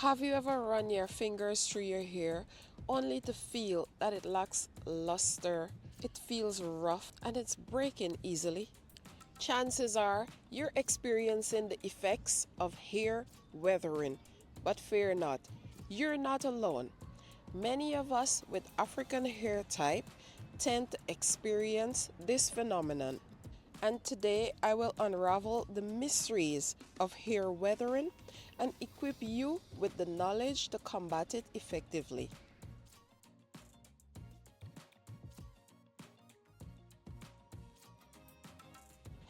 Have you ever run your fingers through your hair only to feel that it lacks luster, it feels rough, and it's breaking easily? Chances are you're experiencing the effects of hair weathering, but fear not, you're not alone. Many of us with African hair type tend to experience this phenomenon. And today I will unravel the mysteries of hair weathering and equip you with the knowledge to combat it effectively.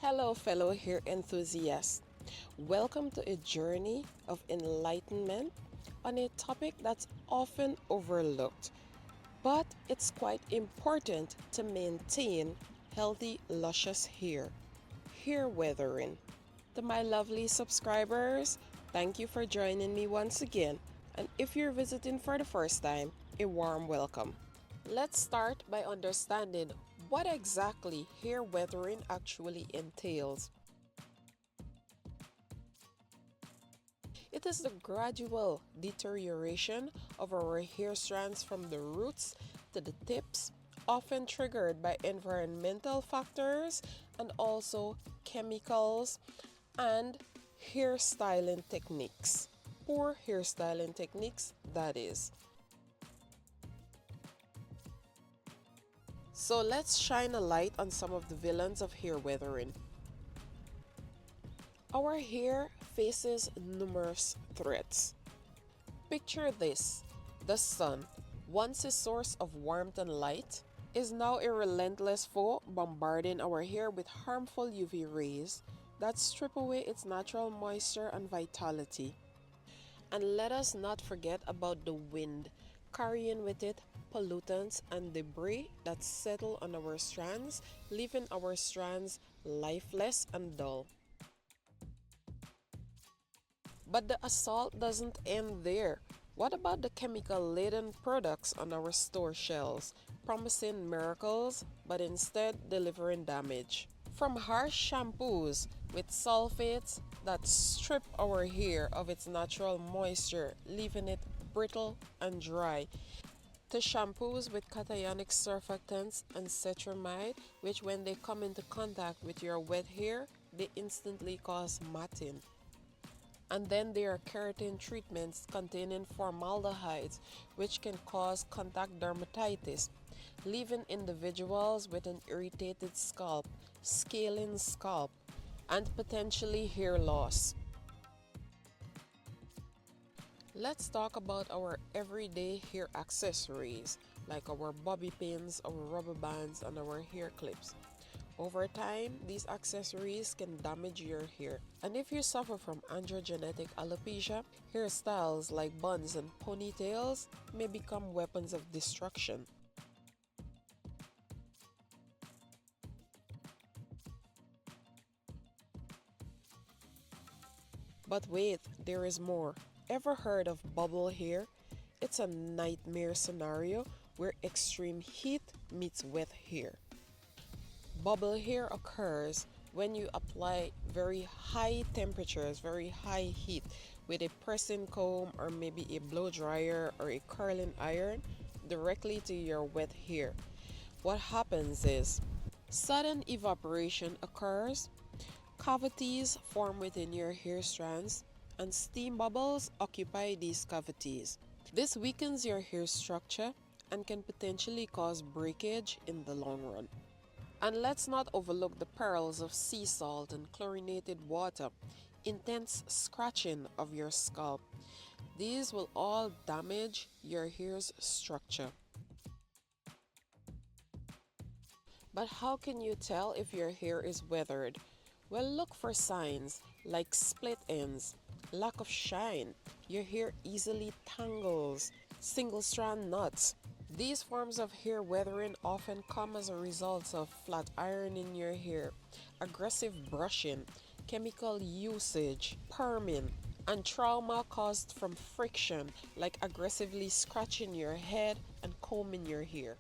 Hello, fellow hair enthusiasts. Welcome to a journey of enlightenment on a topic that's often overlooked, but it's quite important to maintain healthy, luscious hair. Hair weathering. To my lovely subscribers, thank you for joining me once again. And if you're visiting for the first time, a warm welcome. Let's start by understanding what exactly hair weathering actually entails. It is the gradual deterioration of our hair strands from the roots to the tips, often triggered by environmental factors and also chemicals and hairstyling techniques. Poor hairstyling techniques, that is. So let's shine a light on some of the villains of hair weathering. Our hair faces numerous threats. Picture this: the sun, once a source of warmth and light, is now a relentless foe bombarding our hair with harmful UV rays that strip away its natural moisture and vitality. And let us not forget about the wind, carrying with it pollutants and debris that settle on our strands, leaving our strands lifeless and dull. But the assault doesn't end there. What about the chemical-laden products on our store shelves, promising miracles but instead delivering damage? From harsh shampoos with sulfates that strip our hair of its natural moisture, leaving it brittle and dry, to shampoos with cationic surfactants and cetramide, which when they come into contact with your wet hair, they instantly cause matting. And then there are keratin treatments containing formaldehydes, which can cause contact dermatitis, leaving individuals with an irritated scalp, scaling scalp, and potentially hair loss. Let's talk about our everyday hair accessories, like our bobby pins, our rubber bands, and our hair clips. Over time, these accessories can damage your hair. And if you suffer from androgenetic alopecia, hairstyles like buns and ponytails may become weapons of destruction. But wait, there is more. Ever heard of bubble hair? It's a nightmare scenario where extreme heat meets wet hair. Bubble hair occurs when you apply very high temperatures, very high heat with a pressing comb or maybe a blow dryer or a curling iron directly to your wet hair. What happens is sudden evaporation occurs, cavities form within your hair strands, and steam bubbles occupy these cavities. This weakens your hair structure and can potentially cause breakage in the long run. And let's not overlook the perils of sea salt and chlorinated water, intense scratching of your scalp. These will all damage your hair's structure. But how can you tell if your hair is weathered? Well, look for signs like split ends, lack of shine, your hair easily tangles, single strand knots. These forms of hair weathering often come as a result of flat ironing your hair, aggressive brushing, chemical usage, perming, and trauma caused from friction like aggressively scratching your head and combing your hair.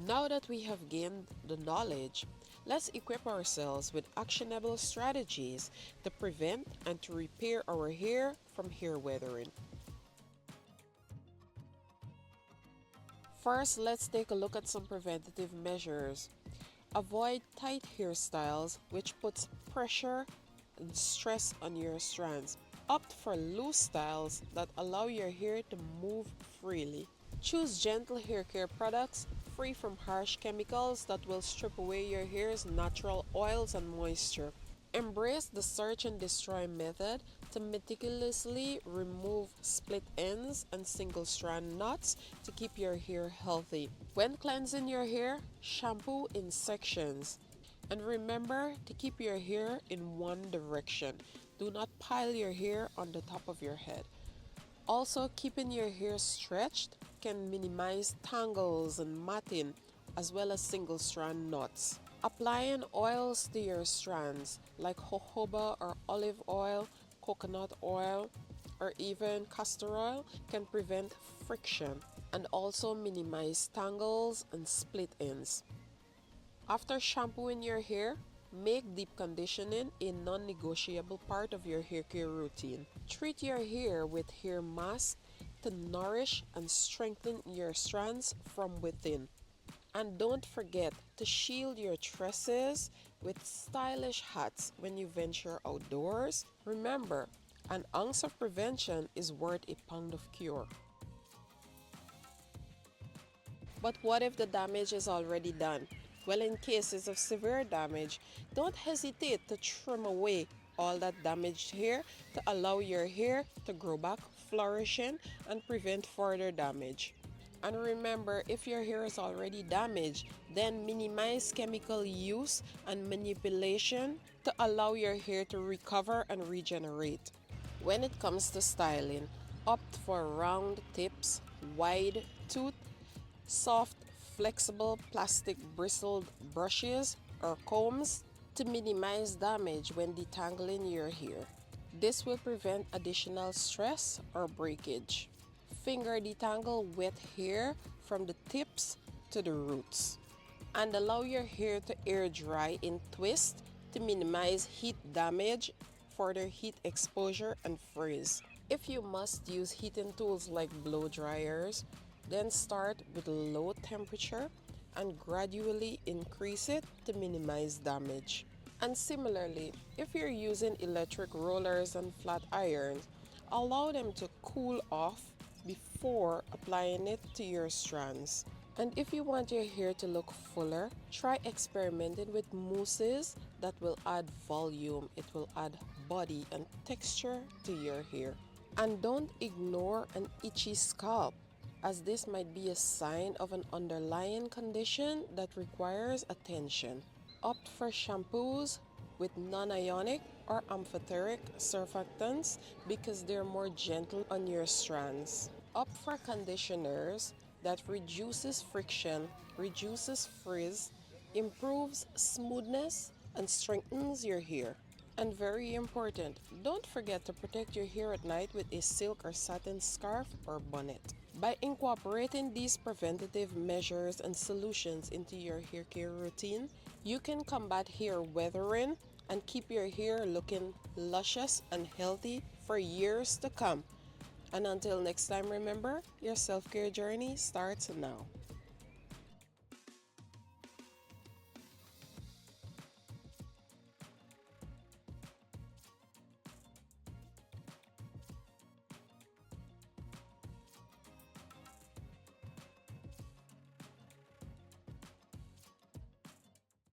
Now that we have gained the knowledge, Let's equip ourselves with actionable strategies to prevent and to repair our hair from hair weathering. First, let's take a look at some preventative measures. Avoid tight hairstyles, which puts pressure and stress on your strands. Opt for loose styles that allow your hair to move freely. Choose gentle hair care products free from harsh chemicals that will strip away your hair's natural oils and moisture. Embrace the search and destroy method to meticulously remove split ends and single strand knots to keep your hair healthy. When cleansing your hair, shampoo in sections. And remember to keep your hair in one direction. Do not pile your hair on the top of your head. Also, keeping your hair stretched can minimize tangles and matting, as well as single strand knots. Applying oils to your strands like jojoba or olive oil, coconut oil, or even castor oil can prevent friction and also minimize tangles and split ends. After shampooing your hair, make deep conditioning a non-negotiable part of your hair care routine. Treat your hair with hair mask to nourish and strengthen your strands from within. And don't forget to shield your tresses with stylish hats when you venture outdoors. Remember, an ounce of prevention is worth a pound of cure. But what if the damage is already done? Well, in cases of severe damage, don't hesitate to trim away all that damaged hair to allow your hair to grow back, flourishing, and prevent further damage. And remember, if your hair is already damaged, then minimize chemical use and manipulation to allow your hair to recover and regenerate. When it comes to styling, opt for round tips, wide tooth, soft, flexible plastic bristled brushes or combs to minimize damage when detangling your hair. This will prevent additional stress or breakage. Finger detangle wet hair from the tips to the roots. And allow your hair to air dry in twist to minimize heat damage, further heat exposure, and frizz. If you must use heating tools like blow dryers, then start with low temperature and gradually increase it to minimize damage. And similarly, if you're using electric rollers and flat irons, allow them to cool off before applying it to your strands. And if you want your hair to look fuller, try experimenting with mousses that will add volume. It will add body and texture to your hair. And don't ignore an itchy scalp, as this might be a sign of an underlying condition that requires attention. Opt for shampoos with non-ionic or amphoteric surfactants because they're more gentle on your strands. Opt for conditioners that reduces friction, reduces frizz, improves smoothness, and strengthens your hair. And very important, don't forget to protect your hair at night with a silk or satin scarf or bonnet. By incorporating these preventative measures and solutions into your hair care routine, you can combat hair weathering and keep your hair looking luscious and healthy for years to come. And until next time, remember, your self-care journey starts now.